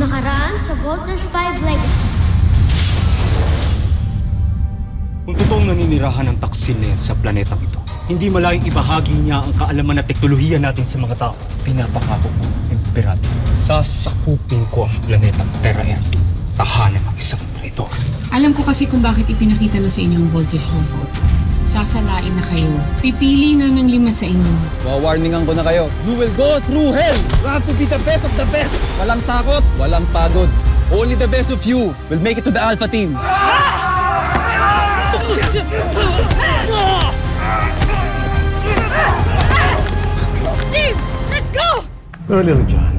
Nakaraan sa Voltes 5 Legacy. Kung totoong naninirahan ng taksil na yan sa planetang ito, hindi malayong ibahagi niya ang kaalaman at teknolohiya natin sa mga tao. Pinapakako ko, Emperador, sasakupin ko ang planetang Terra-Air. Tahanan ng isang traitor. Alam ko kasi kung bakit ipinakita na sa inyo ang Voltes robot. Sasalain na kayo. Pipili na ng 5 sa inyo. Wawarningan ko na kayo. You will go through hell! You have to be the best of the best! Walang takot, walang pagod. Only the best of you will make it to the Alpha Team. Team, let's go! Pero Little John,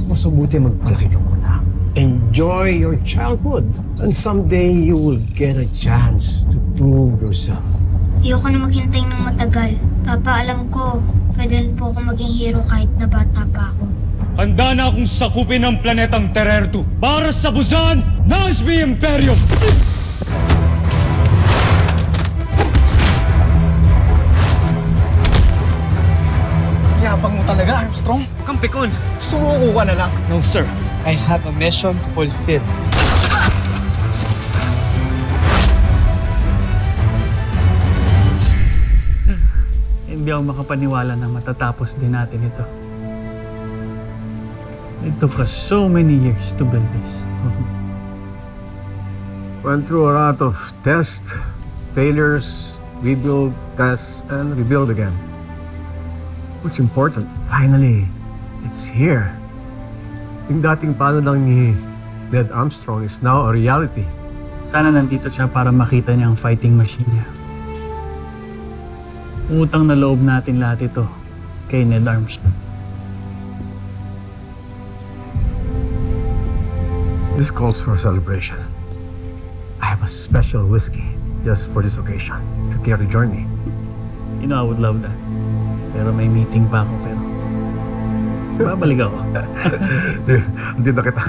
mas mabuti magpalaki ka muna. Enjoy your childhood. And someday you will get a chance to prove yourself. Ayoko na maghintay ng matagal. Papa, alam ko, pwede rin po ako maging hero kahit na bata pa ako. Handa na akong sakupin ang planetang Terra-Air 2 para sa busan ng SB Imperium! Yabang mo talaga, Armstrong. Kampikon! Sumuko ka na lang. No, sir. I have a mission to fulfill. Hindi ako makapaniwala na matatapos din natin ito. It took us so many years to build this. Went through a lot of tests, failures, rebuild, test, and rebuild again. What's important, finally, it's here. Yung dating plano lang ni Ned Armstrong is now a reality. Sana nandito siya para makita niya ang fighting machine niya. Utang na loob natin lahat ito kay Ned Armstrong. This calls for a celebration. I have a special whiskey just for this occasion. You care to join me? You know, I would love that. Pero may meeting pa ako, pero babalik ako. Hindi na kita.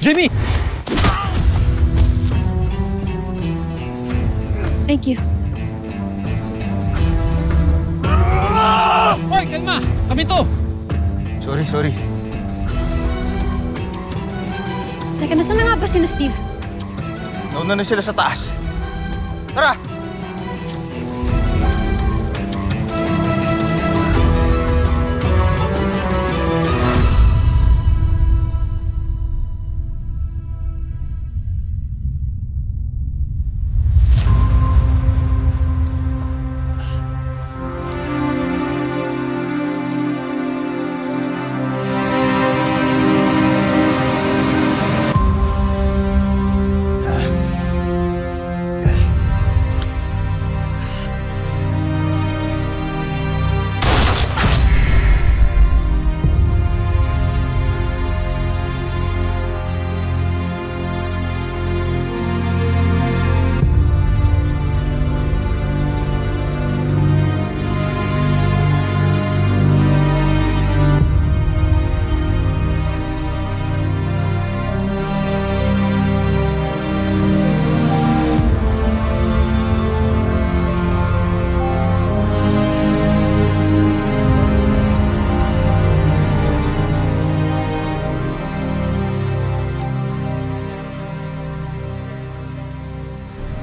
Jimmy! Thank you. Hoy, kalma! Kami to! Sorry. Teka, nasaan na nga ba sina Steve? Nauna na sila sa taas. Tara!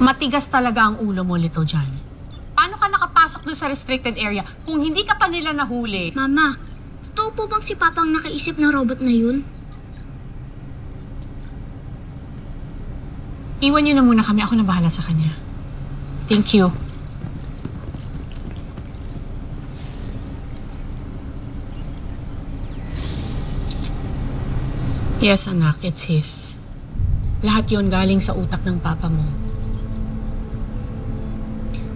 Matigas talaga ang ulo mo, Little John. Paano ka nakapasok doon sa restricted area kung hindi ka pa nila nahuli? Mama, totoo po bang si Papa ang nakaisip ng robot na yun? Iwan niyo na muna kami. Ako na bahala sa kanya. Thank you. Yes, anak, it's his. Lahat yon galing sa utak ng papa mo.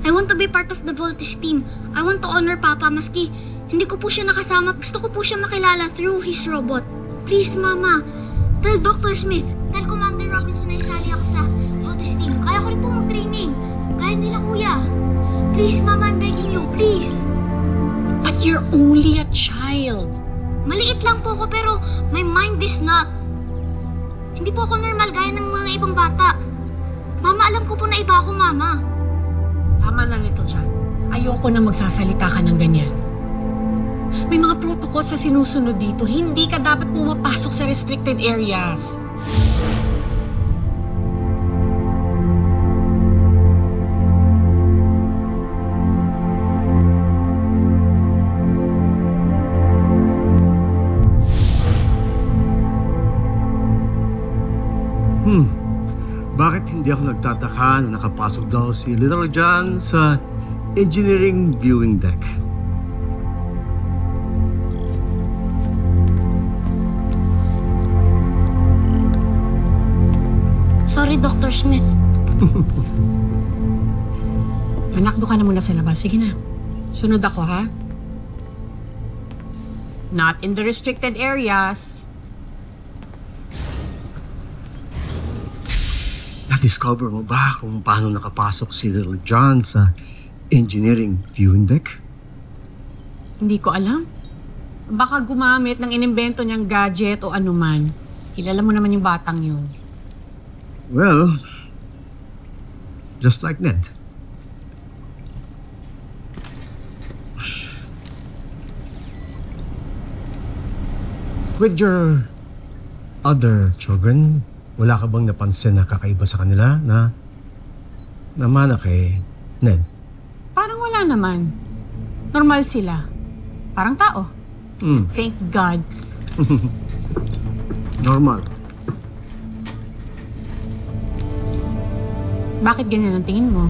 I want to be part of the Voltes team. I want to honor Papa maski hindi ko po siya nakasama. Gusto ko po siya makilala through his robot. Please, Mama. Tell Dr. Smith. Tell Commander Robinson na isali ako sa Voltes team. Kaya ko rin po mag-training. Kaya nila, Kuya. Please, Mama, I'm begging you. Please. But you're only a child. Maliit lang po ako pero my mind is not. Hindi po ako normal gaya ng mga ibang bata. Mama, alam ko po na iba ako, Mama. Tama na, Little John. Ayoko na magsasalita ka ng ganyan. May mga protocols sa sinusunod dito. Hindi ka dapat pumapasok sa restricted areas. Bakit hindi ako nagtataka na nakapasok daw si Little John sa engineering viewing deck? Sorry, Dr. Smith. Anak, doon ka na muna sa labas. Sige na. Sunod ako, ha? Not in the restricted areas. Na-discover mo ba kung paano nakapasok si Little John sa engineering viewing deck? Hindi ko alam. Baka gumamit ng inimbento niyang gadget o anuman. Kilala mo naman yung batang yun. Well, just like Ned. With your other children, wala ka bang napansin na kakaiba sa kanila na namana kay Ned? Parang wala naman. Normal sila. Parang tao. Thank God. Normal. Bakit ganyan ang tingin mo?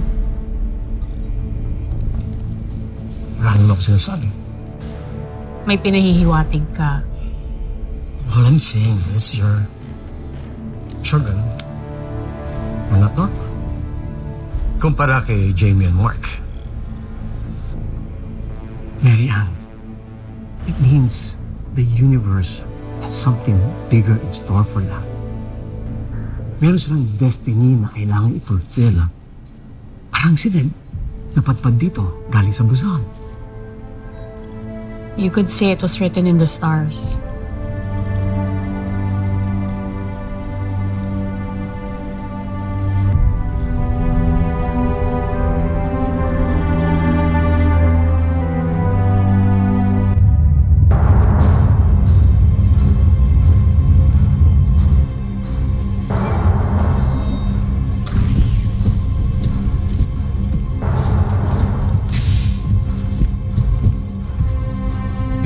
Wala naman ako sinasabi. May pinahihiwatig ka. All I'm saying is your children are not normal. Kumpara kay Jamie and Mark. Mary Ann, it means the universe has something bigger in store for them. Meron silang destiny na kailangan i-fulfill. Parang si Ned, napadpad dito galing sa Busan. You could say it was written in the stars.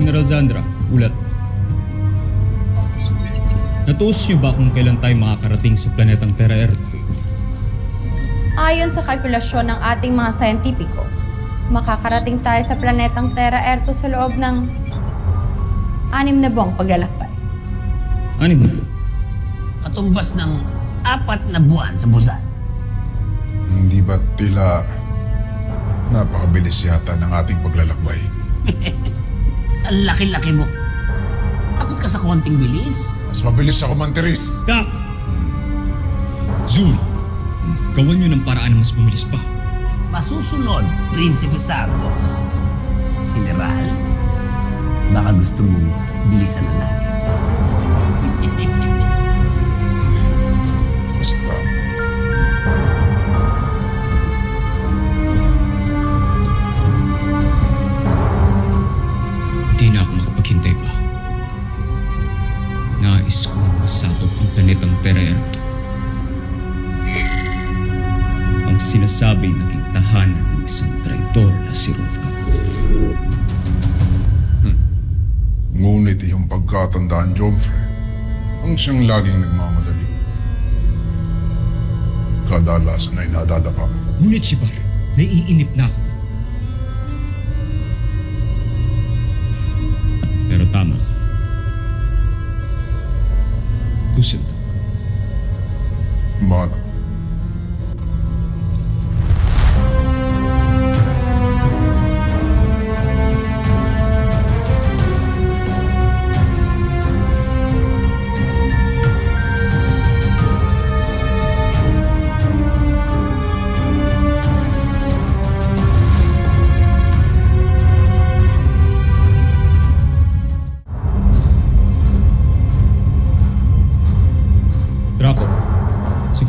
General Zandra, ulat. Natuos niyo ba kung kailan tayo makakarating sa planetang Terra Earth? Ayon sa kalkulasyon ng ating mga sayentipiko, makakarating tayo sa planetang Terra Earth sa loob ng 6 na buwang paglalakbay. 6 na buwan? Katumbas ng 4 na buwan sa Busan. Hindi ba tila napakabilis yata ng ating paglalakbay? Ang laki-laki mo. Takot ka sa konting bilis? Mas mabilis ako mantiris. Kak! Zul, gawan niyo ng paraan na mas bumilis pa. Masusunod, Prinsipe Santos. General, baka gusto mong bilisan na natin. Basta. Hindi na ako makapaghintay pa. Nais ko masakop ang planetang Terra Earth. Ang sinasabing naging tahanan ng isang traitor na si Rovka. Ngunit iyong pagkatandaan, Jomfre, ang siyang laging nagmamadali. Kadalasan ay nadadapa. Ngunit si Bar, naiinip na ako. Pero tama ka.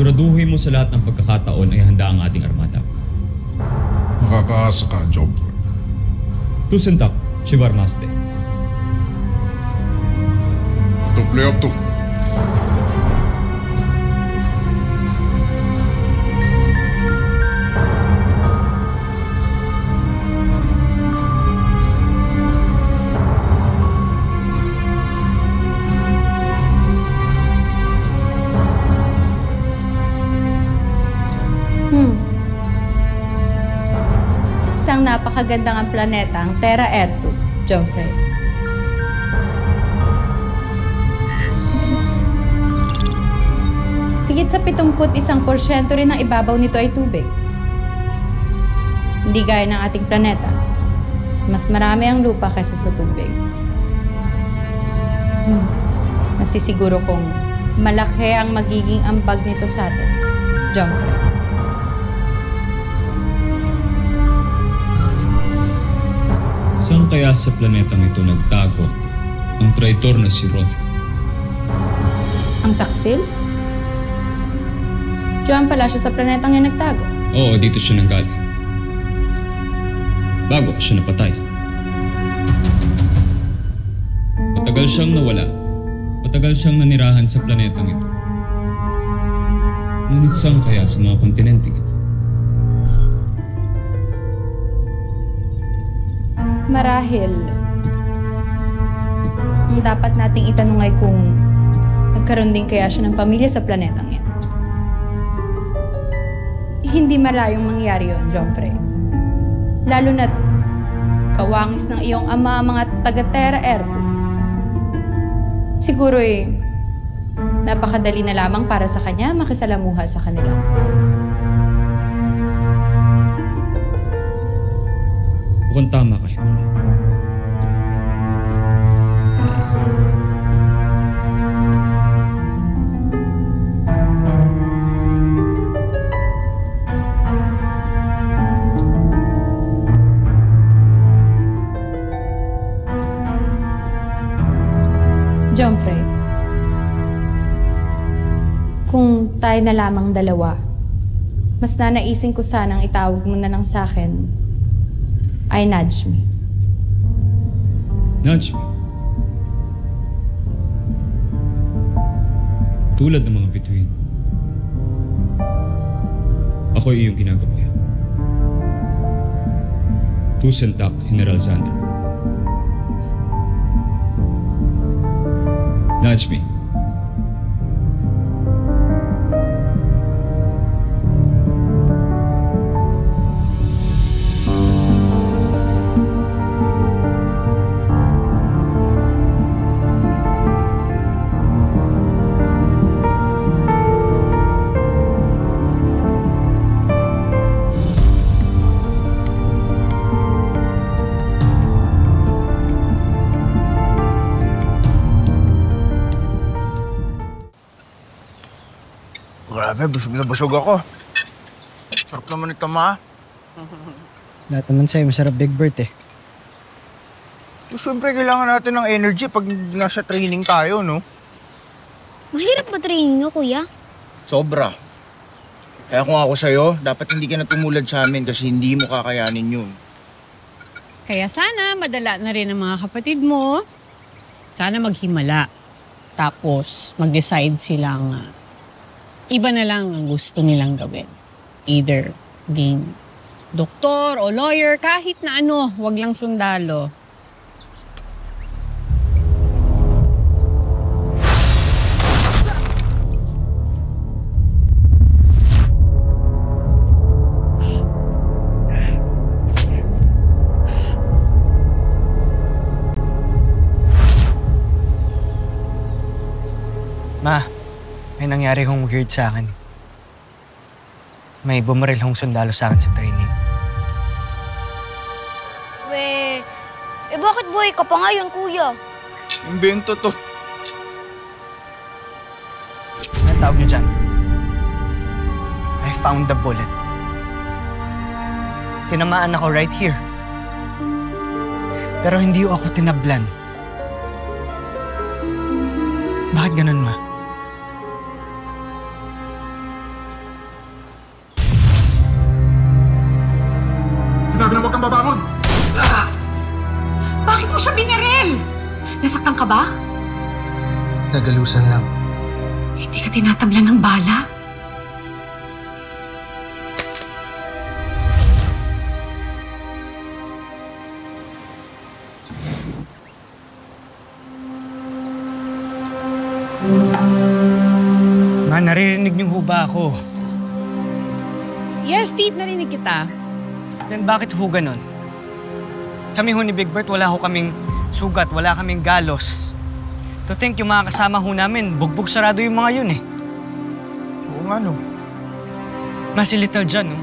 Siguraduhin mo sa lahat ng pagkakataon ay handa ang ating armada. Makakaasa ka, Joffrey. Tusentak, Shivarmaste. To play up to. Isang napakagandang ang planeta, ang Terra Ertu, Joffrey. Higit sa 71% rin ng ibabaw nito ay tubig. Hindi gaya ng ating planeta. Mas marami ang lupa kaysa sa tubig. Nasisiguro kong malaki ang magiging ambag nito sa atin, Joffrey. Saan kaya sa planetang ito nagtago ang traitor na si Hrothgar? Ang taksil? Diyan pala siya sa planetang yan nagtago. Oo, dito siya nanggaling. Bago ko siya napatay. Matagal siyang nawala. Matagal siyang nanirahan sa planetang ito. Ngunit saan kaya sa mga kontinente ito? Marahil, ang dapat nating itanong ay kung nagkaroon din kaya siya ng pamilya sa planetang yan. Hindi malayong mangyari yun, Joffrey. Lalo na't kawangis ng iyong ama ang mga taga-Terra Ertu. Siguro napakadali na lamang para sa kanya makisalamuha sa kanila. Mukhang tama kayo. Joffrey, kung tayo na lamang dalawa, mas nanaisin ko sanang itawag mo na lang sa akin ay nudge me. Nudge me? Tulad ng mga bituin. Ako ay iyong ginagawa yan. Tusentak, General Xander. Nudge me. Grabe, busog na busog ako. Sarap naman ito, ma. Lahat naman sa'yo, masarap Big Bird eh. Siyempre, kailangan natin ng energy pag nasa training tayo, no? Mahirap ba training nyo, kuya? Sobra. Kaya kung ako sa'yo, dapat hindi ka na tumulad sa amin kasi hindi mo kakayanin yun. Kaya sana madala na rin ang mga kapatid mo. Sana maghimala. Tapos mag-decide silang iba na lang ang gusto nilang gawin. Either maging doktor o lawyer, kahit na ano, wag lang sundalo. Ma, may nangyari hong weird sa akin. May bumaril hong sundalo sa akin sa training. Bakit buhay ka pa ngayon, kuya? Imbento to. Anong tawag niyo dyan? I found the bullet. Tinamaan ako right here. Pero hindi ako tinablan. Bakit ganun, ma? Nasaktan ka ba? Nagalusan lang. Hindi ka tinatablan ng bala? Ma, naririnig niyo ho ba ako? Yes, Steve, narinig kita. Then bakit ho ganun? Kami ho ni Big Bert, wala ho kaming sugat, wala kaming galos. To think yung mga kasama ho namin, bugbog sarado yung mga yun eh. Oo nga, no. Ma, si Little John, no?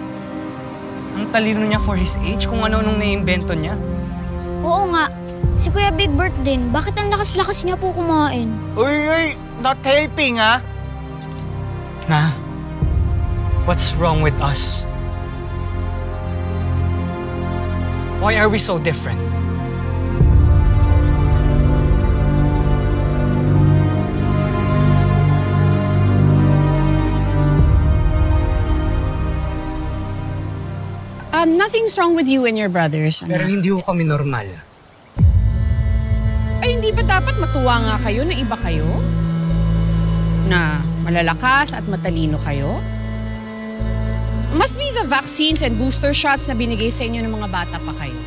Ang talino niya for his age, kung ano-anong naiimbento niya. Oo nga. Si Kuya Big Bert din. Bakit ang lakas-lakas niya po kumain? Uy! Not helping, ha? Ma, what's wrong with us? Why are we so different? Nothing's wrong with you and your brothers, Pero anak. hindi ho kami normal. Ay, hindi ba dapat matuwa nga kayo na iba kayo? Na malalakas at matalino kayo? Must be the vaccines and booster shots na binigay sa inyo ng mga bata pa kayo.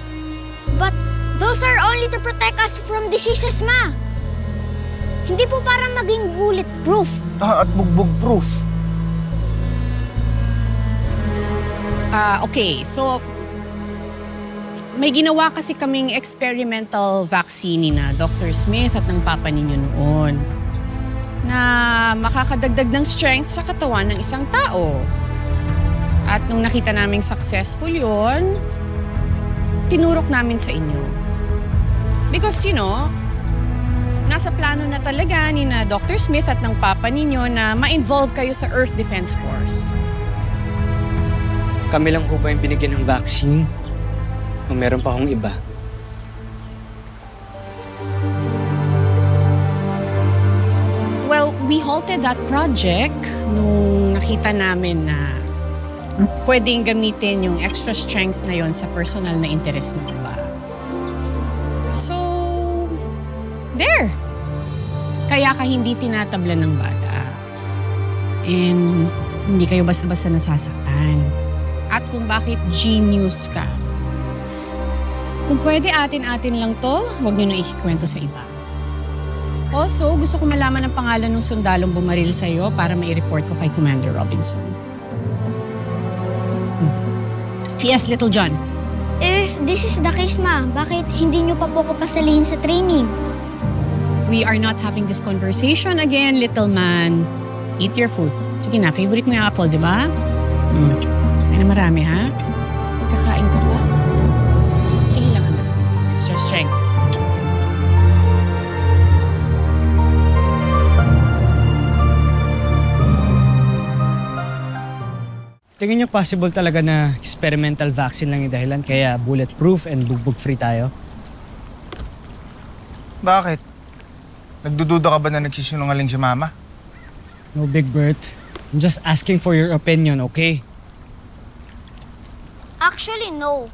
But those are only to protect us from diseases, Ma. Hindi po parang maging bulletproof. At bugbog-proof. Okay, so may ginawa kasi kaming experimental vaccine ni na Dr. Smith at ng papa ninyo noon na makakadagdag ng strength sa katawan ng isang tao. At nung nakita naming successful yun, tinurok namin sa inyo. Because, you know, nasa plano na talaga ni na Dr. Smith at ng papa ninyo na ma-involve kayo sa Earth Defense Force. Kami lang ho ba yung binigyan ng vaccine? O meron pa hong iba? Well, we halted that project nung nakita namin na pwedeng gamitin yung extra strength na yon sa personal na interest ng iba. So, there. Kaya ka hindi tinatablan ng bala. And hindi kayo basta-basta nasasaktan. At kung bakit genius ka. Kung pwede atin-atin lang to, huwag nyo na ikikwento sa iba. Also, gusto ko malaman ang pangalan ng sundalong bumaril sa'yo para mai-report ko kay Commander Robinson. Yes, Little John. If this is the case, Ma, bakit hindi nyo pa po ko pasalihin sa training? We are not having this conversation again, little man. Eat your food. Sige na, favorite mo yung apple, di ba? Ay na marami, ha? Kakain ka ba? Sige lang, anak. Extra strength. Tingin niyo possible talaga na experimental vaccine lang yung dahilan kaya bulletproof and bugbog-free tayo? Bakit? Nagdududa ka ba na nagsisinungaling si Mama? No, Big Bert. I'm just asking for your opinion, okay? Actually, no.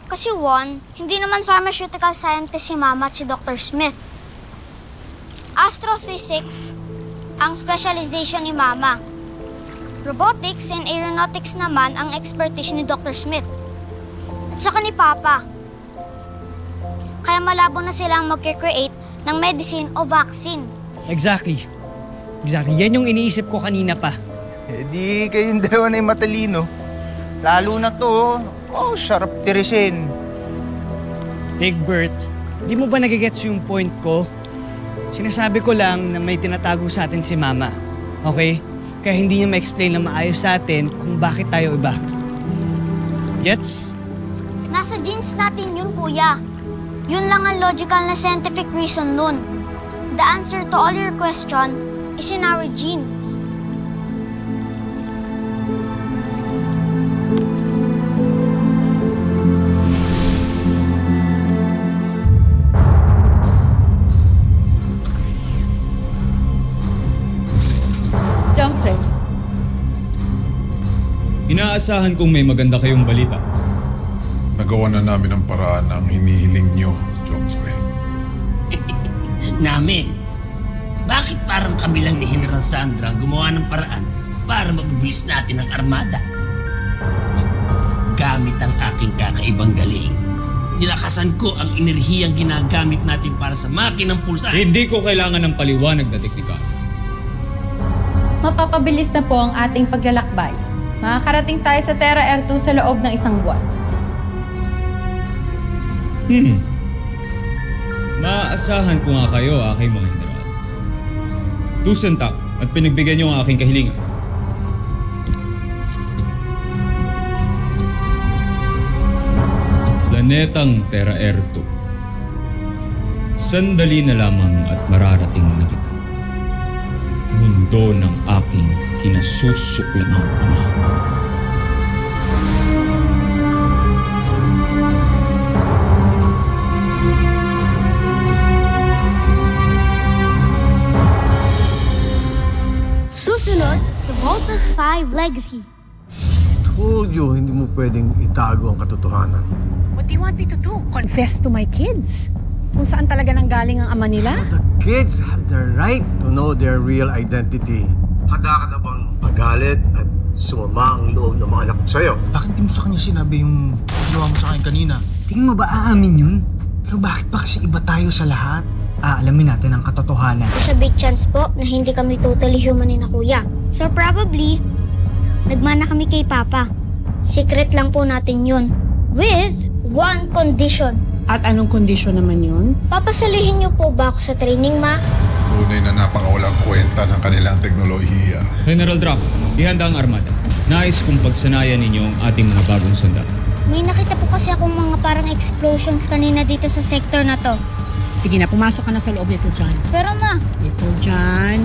Kasi one, hindi naman pharmaceutical scientist si Mama at si Dr. Smith. Astrophysics ang specialization ni Mama. Robotics and aeronautics naman ang expertise ni Dr. Smith. At saka ni Papa. Kaya malabo na silang mag-create ng medicine o vaccine. Exactly. Exactly. Yan yung iniisip ko kanina pa. Eh di kayong dalawa na yung matalino. Lalo na to, oh, sarap tirisin. Big Bert, di mo ba nagigets yung point ko? Sinasabi ko lang na may tinatago sa atin si Mama. Okay? Kaya hindi niya ma-explain na maayos sa atin kung bakit tayo iba. Gets? Nasa genes natin yun, Kuya. Yun lang ang logical na scientific reason nun. The answer to all your question is in our genes. Inaasahan kong may maganda kayong balita. Nagawa na namin ang paraan ng hinihiling nyo, Jongsway. namin. Bakit parang kami lang ni General Sandra ang gumawa ng paraan para mabubulis natin ang armada? Gamit ang aking kakaibang galing, nilakasan ko ang enerhiyang ginagamit natin para sa makinang pulsa. Hindi ko kailangan ng paliwanag na teknika. Mapapabilis na po ang ating paglalakbay. Makakarating tayo sa Terra Air 2 sa loob ng 1 buwan. Maaasahan ko nga kayo, aking mga general. Tusentak at pinagbigyan niyo ang aking kahilingan. Planetang Terra Air 2. Sandali na lamang at mararating na kita. Mundo ng aking kinasusuklang ama. Susunod sa Voltas 5 Legacy. Told you, hindi mo pwedeng itago ang katotohanan. What do you want me to do? Confess to my kids? Kung saan talaga nanggaling ang ama nila? The kids have the right to know their real identity. Handa ka na bang magalit at sumama ang loob ng mga anak ko sa'yo? Bakit di mo sa kanya sinabi yung ginawa mo sa akin kanina? Tingin mo ba aamin yun? Pero bakit pa kasi iba tayo sa lahat? Aalamin natin ang katotohanan. There's a big chance po na hindi kami totally human ni na kuya. So probably, nagmana kami kay Papa. Secret lang po natin yun. With one condition. At anong kondisyon naman yun? Papasalihin niyo po ba ako sa training, Ma? Tunay na napakawalang kwenta ng kanilang teknolohiya. General Draco, ihanda ang armada. Nais kong pagsanayan ninyo ang ating mga bagong sandata. May nakita po kasi akong mga parang explosions kanina dito sa sector na to. Sige na, pumasok ka na sa loob nito, John. Pero Ma, Ito, John.